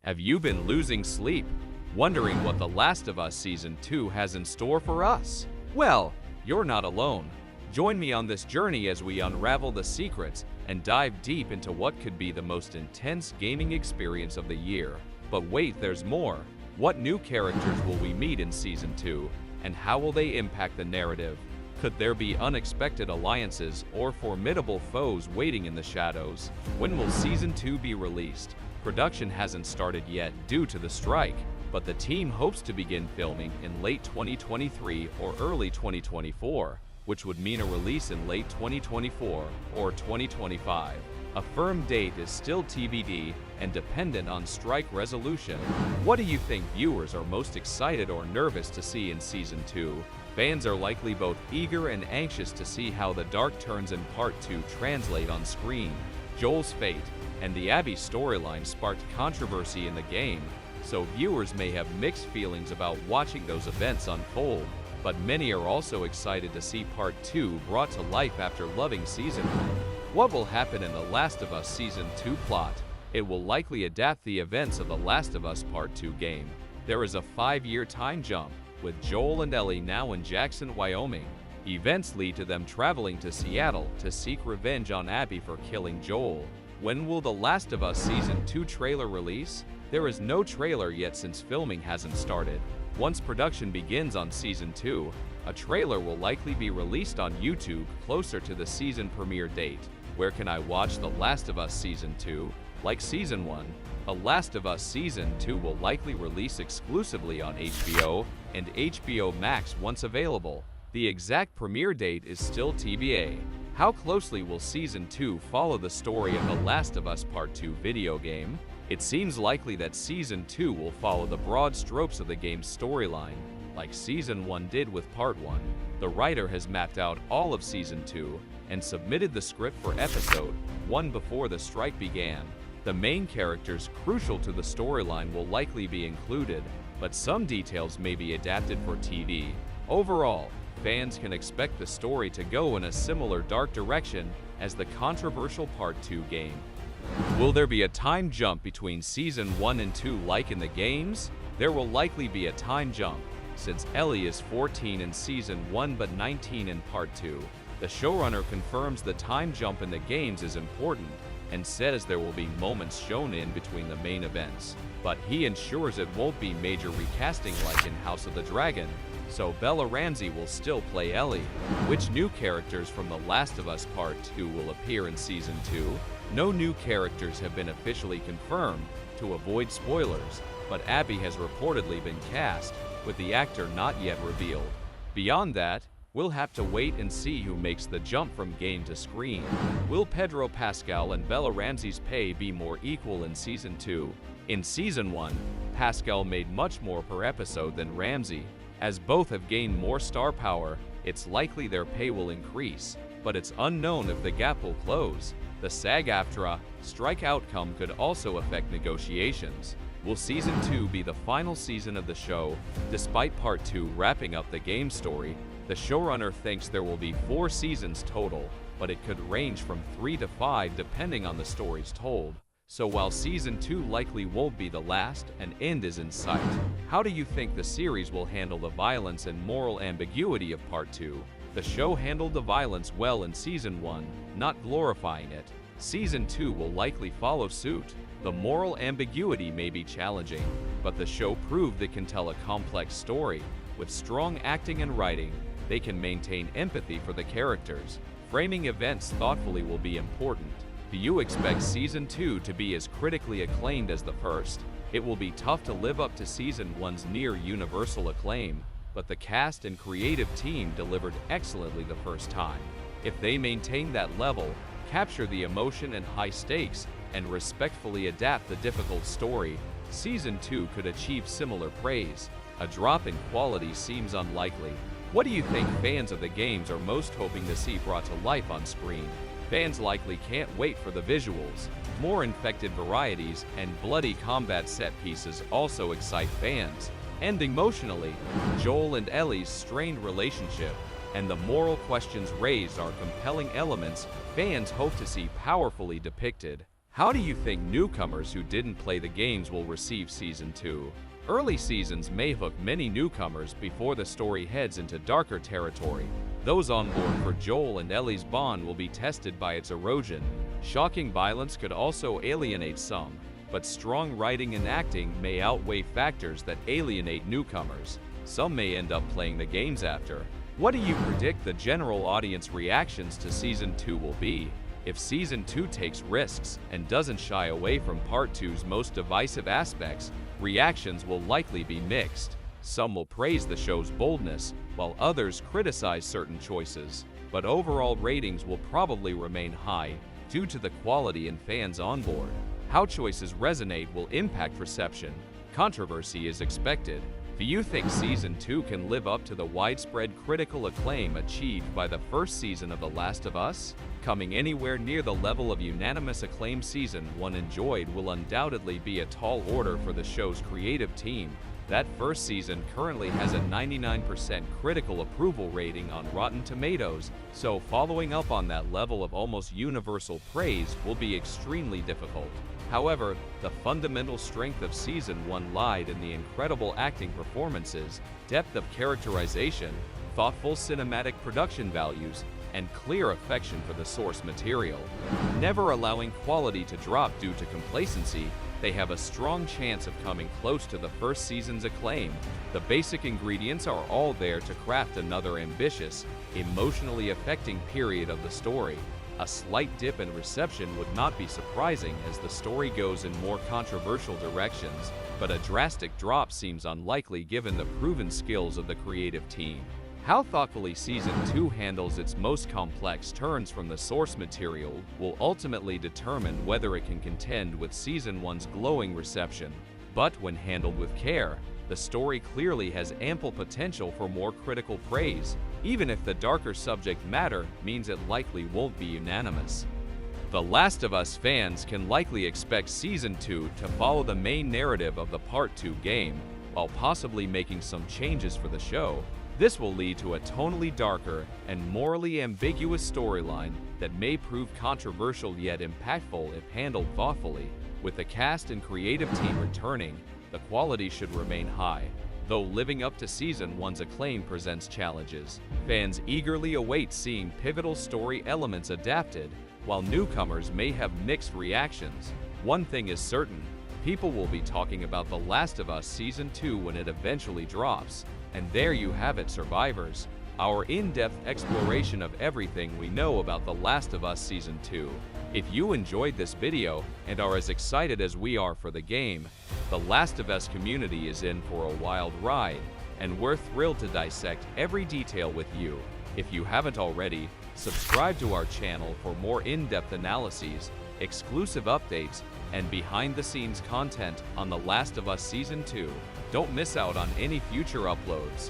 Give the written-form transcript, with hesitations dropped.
Have you been losing sleep, wondering what The Last of Us Season 2 has in store for us? Well, you're not alone. Join me on this journey as we unravel the secrets and dive deep into what could be the most intense gaming experience of the year. But wait, there's more. What new characters will we meet in Season 2, and how will they impact the narrative? Could there be unexpected alliances or formidable foes waiting in the shadows? When will Season 2 be released? Production hasn't started yet due to the strike, but the team hopes to begin filming in late 2023 or early 2024, which would mean a release in late 2024 or 2025. A firm date is still TBD and dependent on strike resolution. What do you think viewers are most excited or nervous to see in Season 2? Fans are likely both eager and anxious to see how the dark turns in Part 2 translate on screen. Joel's fate and the Abby storyline sparked controversy in the game, so viewers may have mixed feelings about watching those events unfold. But many are also excited to see Part 2 brought to life after loving Season 1. What will happen in The Last of Us Season 2 plot? It will likely adapt the events of The Last of Us Part 2 game. There is a 5-year time jump, with Joel and Ellie now in Jackson, Wyoming. Events lead to them traveling to Seattle to seek revenge on Abby for killing Joel. When will The Last of Us Season 2 trailer release? There is no trailer yet since filming hasn't started. Once production begins on Season 2, a trailer will likely be released on YouTube closer to the season premiere date. Where can I watch The Last of Us Season 2? Like Season 1, The Last of Us Season 2 will likely release exclusively on HBO and HBO Max once available. The exact premiere date is still TBA. How closely will Season 2 follow the story of The Last of Us Part 2 video game? It seems likely that Season 2 will follow the broad strokes of the game's storyline, like Season 1 did with Part 1. The writer has mapped out all of Season 2 and submitted the script for Episode 1 before the strike began. The main characters crucial to the storyline will likely be included, but some details may be adapted for TV. Overall, fans can expect the story to go in a similar dark direction as the controversial Part 2 game. Will there be a time jump between Season 1 and 2 like in the games? There will likely be a time jump, since Ellie is 14 in Season 1 but 19 in Part 2. The showrunner confirms the time jump in the games is important and says there will be moments shown in between the main events, but he ensures it won't be major recasting like in House of the Dragon, so Bella Ramsey will still play Ellie. Which new characters from The Last of Us Part 2 will appear in Season 2? No new characters have been officially confirmed to avoid spoilers, but Abby has reportedly been cast, with the actor not yet revealed. Beyond that, we'll have to wait and see who makes the jump from game to screen. Will Pedro Pascal and Bella Ramsey's pay be more equal in Season 2? In Season 1, Pascal made much more per episode than Ramsey. As both have gained more star power, it's likely their pay will increase, but it's unknown if the gap will close. The SAG-AFTRA strike outcome could also affect negotiations. Will Season 2 be the final season of the show? Despite Part 2 wrapping up the game story, the showrunner thinks there will be 4 seasons total, but it could range from 3 to 5 depending on the stories told. So while Season 2 likely won't be the last, an end is in sight. How do you think the series will handle the violence and moral ambiguity of Part 2? The show handled the violence well in Season 1, not glorifying it. Season 2 will likely follow suit. The moral ambiguity may be challenging, but the show proved it can tell a complex story. With strong acting and writing, they can maintain empathy for the characters. Framing events thoughtfully will be important. Do you expect Season 2 to be as critically acclaimed as the first? It will be tough to live up to Season 1's near universal acclaim, but the cast and creative team delivered excellently the first time. If they maintain that level, capture the emotion and high stakes, and respectfully adapt the difficult story, Season 2 could achieve similar praise. A drop in quality seems unlikely. What do you think fans of the games are most hoping to see brought to life on screen? Fans likely can't wait for the visuals. More infected varieties and bloody combat set pieces also excite fans. Ending emotionally, Joel and Ellie's strained relationship and the moral questions raised are compelling elements fans hope to see powerfully depicted. How do you think newcomers who didn't play the games will receive Season 2? Early seasons may hook many newcomers before the story heads into darker territory. Those on board for Joel and Ellie's bond will be tested by its erosion. Shocking violence could also alienate some, but strong writing and acting may outweigh factors that alienate newcomers. Some may end up playing the games after. What do you predict the general audience reactions to Season 2 will be? If Season 2 takes risks and doesn't shy away from Part 2's most divisive aspects, reactions will likely be mixed. Some will praise the show's boldness, while others criticize certain choices. But overall ratings will probably remain high due to the quality and fans on board. How choices resonate will impact reception. Controversy is expected. Do you think Season 2 can live up to the widespread critical acclaim achieved by the first season of The Last of Us? Coming anywhere near the level of unanimous acclaim Season 1 enjoyed will undoubtedly be a tall order for the show's creative team. That first season currently has a 99% critical approval rating on Rotten Tomatoes, so following up on that level of almost universal praise will be extremely difficult. However, the fundamental strength of Season 1 lied in the incredible acting performances, depth of characterization, thoughtful cinematic production values, and clear affection for the source material. Never allowing quality to drop due to complacency, they have a strong chance of coming close to the first season's acclaim. The basic ingredients are all there to craft another ambitious, emotionally affecting period of the story. A slight dip in reception would not be surprising as the story goes in more controversial directions, but a drastic drop seems unlikely given the proven skills of the creative team. How thoughtfully Season 2 handles its most complex turns from the source material will ultimately determine whether it can contend with Season 1's glowing reception. But when handled with care, the story clearly has ample potential for more critical praise, even if the darker subject matter means it likely won't be unanimous. The Last of Us fans can likely expect Season 2 to follow the main narrative of the Part 2 game, while possibly making some changes for the show. This will lead to a tonally darker and morally ambiguous storyline that may prove controversial yet impactful if handled thoughtfully. With the cast and creative team returning, the quality should remain high. Though living up to Season 1's acclaim presents challenges, fans eagerly await seeing pivotal story elements adapted, while newcomers may have mixed reactions. One thing is certain, people will be talking about The Last of Us Season 2 when it eventually drops. And there you have it, survivors, our in-depth exploration of everything we know about The Last of Us Season 2. If you enjoyed this video and are as excited as we are for the game, The Last of Us community is in for a wild ride, and we're thrilled to dissect every detail with you. If you haven't already, subscribe to our channel for more in-depth analyses, exclusive updates, and behind-the-scenes content on The Last of Us Season 2. Don't miss out on any future uploads.